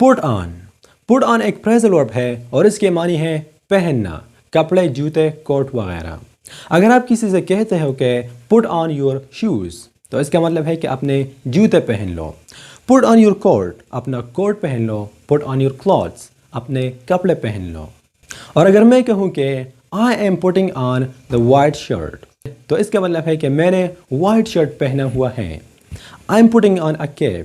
put on. Put on ایک phrasal verb ہے اور اس کے معنی ہے پہننا، کپڑے، جوتے، کوٹ وغیرہ۔ اگر آپ کسی سے کہتے ہو کہ put on your shoes تو اس کا مطلب ہے کہ اپنے جوتے پہن لو۔ put on your coat اپنا کوٹ پہن لو۔ put on your clothes اپنے کپڑے پہن لو۔ اور اگر میں کہوں کہ I am putting on the white shirt تو اس کا مطلب ہے کہ میں نے وائٹ شرٹ پہنا ہوا ہے۔ I am putting on a cap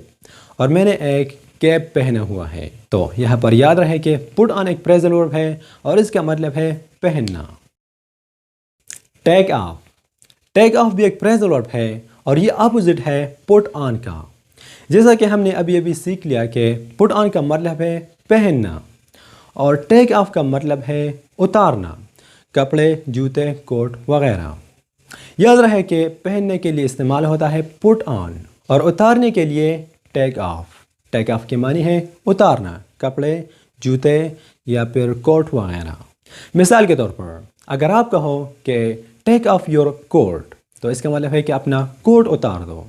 اور میں نے ایک کیپ پہنا ہوا ہے۔ تو یہاں پر یاد رہے کہ put on ایک phrasal verb ہے اور اس کا مطلب ہے پہننا۔ take off. take off بھی ایک phrasal verb ہے اور یہ اپوزٹ ہے put on کا۔ جیسا کہ ہم نے ابھی سیکھ لیا کہ put on کا مطلب ہے پہننا اور take off کا مطلب ہے اتارنا، کپڑے، جوتے، کوٹ وغیرہ۔ یاد رہے کہ پہننے کے لیے استعمال ہوتا ہے put on اور اتارنے کے لیے take off۔ take off کے معنی ہے اتارنا، کپڑے، جوتے یا پھر کوٹ وغیرہ۔ مثال کے طور پر اگر آپ کہو کہ take off your coat تو اس کا مطلب ہے کہ اپنا کوٹ اتار دو۔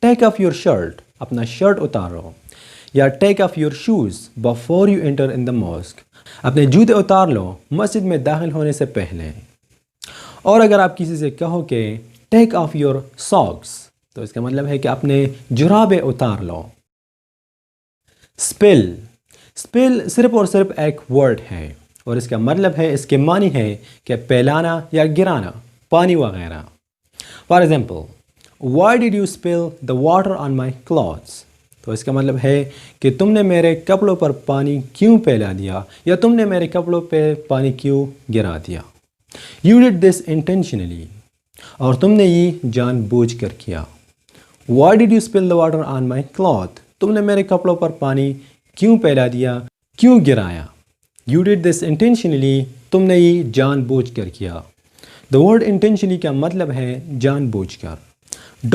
take off your shirt اپنا شرٹ اتارو، یا take off your shoes before you enter in the mosque اپنے جوتے اتار لو مسجد میں داخل ہونے سے پہلے۔ اور اگر آپ کسی سے کہو کہ take off your socks تو اس کا مطلب ہے کہ اپنے جرابے اتار لو۔ spill. spill صرف اور صرف ایک ورڈ ہے اور اس کا مطلب ہے، اس کے معنی ہے کہ پھیلانا یا گرانا، پانی وغیرہ۔ For example, why did you spill the water on my clothes؟ تو اس کا مطلب ہے کہ تم نے میرے کپڑوں پر پانی کیوں پھیلا دیا یا تم نے میرے کپڑوں پہ پانی کیوں گرا دیا۔ You did this intentionally اور تم نے یہ جان بوجھ کر کیا۔ Why did you spill the water on my cloth؟ تم نے میرے کپڑوں پر پانی کیوں پھیلا دیا، کیوں گرایا۔ You did this intentionally تم نے یہ جان بوجھ کر کیا۔ The word intentionally کا مطلب ہے جان بوجھ کر۔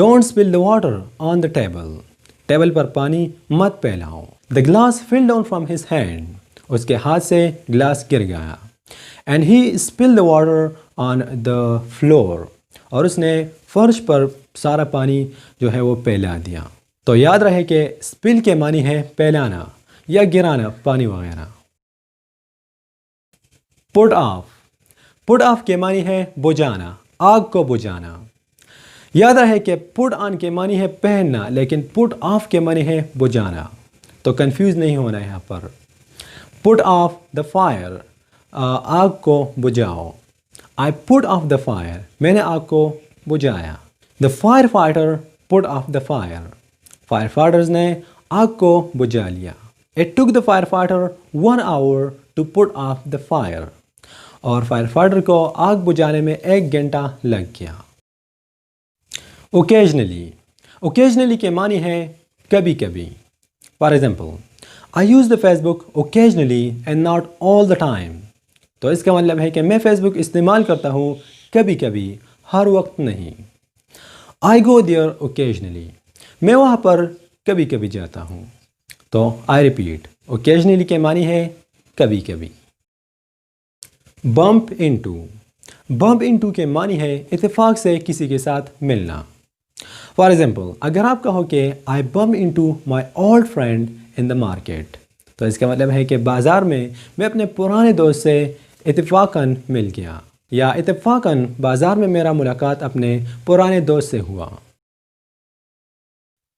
Don't spill the water on the table table پر پانی مت پھیلاؤ۔ The glass fell down from his hand اس کے ہاتھ سے گلاس گر گیا۔ And he spilled the water on the floor اور اس نے فرش پر سارا پانی جو ہے وہ پھیلا دیا۔ تو یاد رہے کہ spill کے معنی ہے پھیلانا یا گرانا، پانی وغیرہ۔ put off. put off کے معنی ہے بجھانا، آگ کو بجھانا۔ یاد رہے کہ put on کے معنی ہے پہننا لیکن put off کے معنی ہے بجھانا، تو کنفیوز نہیں ہونا یہاں پر۔ put off the fire آگ کو بجھاؤ۔ I put off the fire میں نے آگ کو بجھایا۔ The firefighter put off the fire fire fighters نے آگ کو بجھا لیا۔ It took the firefighter 1 hour to put off the fire اور فائر فائٹر کو آگ بجھانے میں 1 گھنٹہ لگ گیا۔ Occasionally. Occasionally کے معنی ہے کبھی کبھی۔ For example, I use the Facebook occasionally and not all the time تو اس کا مطلب ہے کہ میں فیس بک استعمال کرتا ہوں کبھی کبھی، ہر وقت نہیں۔ I go there occasionally میں وہاں پر کبھی کبھی جاتا ہوں۔ تو I repeat occasionally کے معنی ہے کبھی کبھی۔ bump into. bump into کے معنی ہے اتفاق سے کسی کے ساتھ ملنا۔ For example, اگر آپ کہو کہ I bumped into my old friend in the market تو اس کا مطلب ہے کہ بازار میں اپنے پرانے دوست سے اتفاقاً مل گیا، یا اتفاقاً بازار میں میرا ملاقات اپنے پرانے دوست سے ہوا۔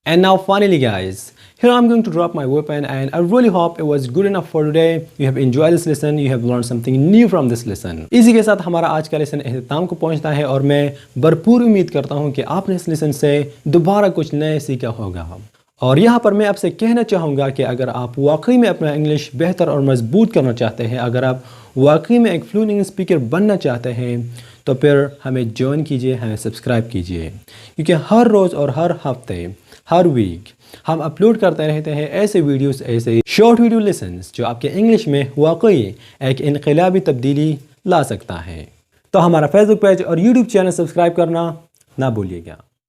And now finally guys, here I'm going to drop my weapon and I really hope it was good enough for today. You have enjoyed this lesson, you have learned something new from this lesson. اسی کے ساتھ ہمارا آج کا lesson اختتام کو پہنچتا ہے اور میں بھرپور امید کرتا ہوں کہ آپ نے اس لیسن سے دوبارہ کچھ نئے سیکھا ہوگا۔ اور یہاں پر میں آپ سے کہنا چاہوں گا کہ اگر آپ واقعی میں اپنا انگلش بہتر اور مضبوط کرنا چاہتے ہیں، اگر آپ واقعی میں ایک فلوئنٹ انگلش اسپیکر بننا چاہتے ہیں تو پھر ہمیں جوائن کیجئے، ہمیں سبسکرائب کیجئے، کیونکہ ہر روز اور ہر ہفتے، ہر ویک ہم اپلوڈ کرتے رہتے ہیں ایسے ویڈیوز، ایسے شارٹ ویڈیو لیسنز جو آپ کے انگلش میں واقعی ایک انقلابی تبدیلی لا سکتا ہے۔ تو ہمارا فیس بک پیج اور یوٹیوب چینل سبسکرائب کرنا نہ بھولیے گا۔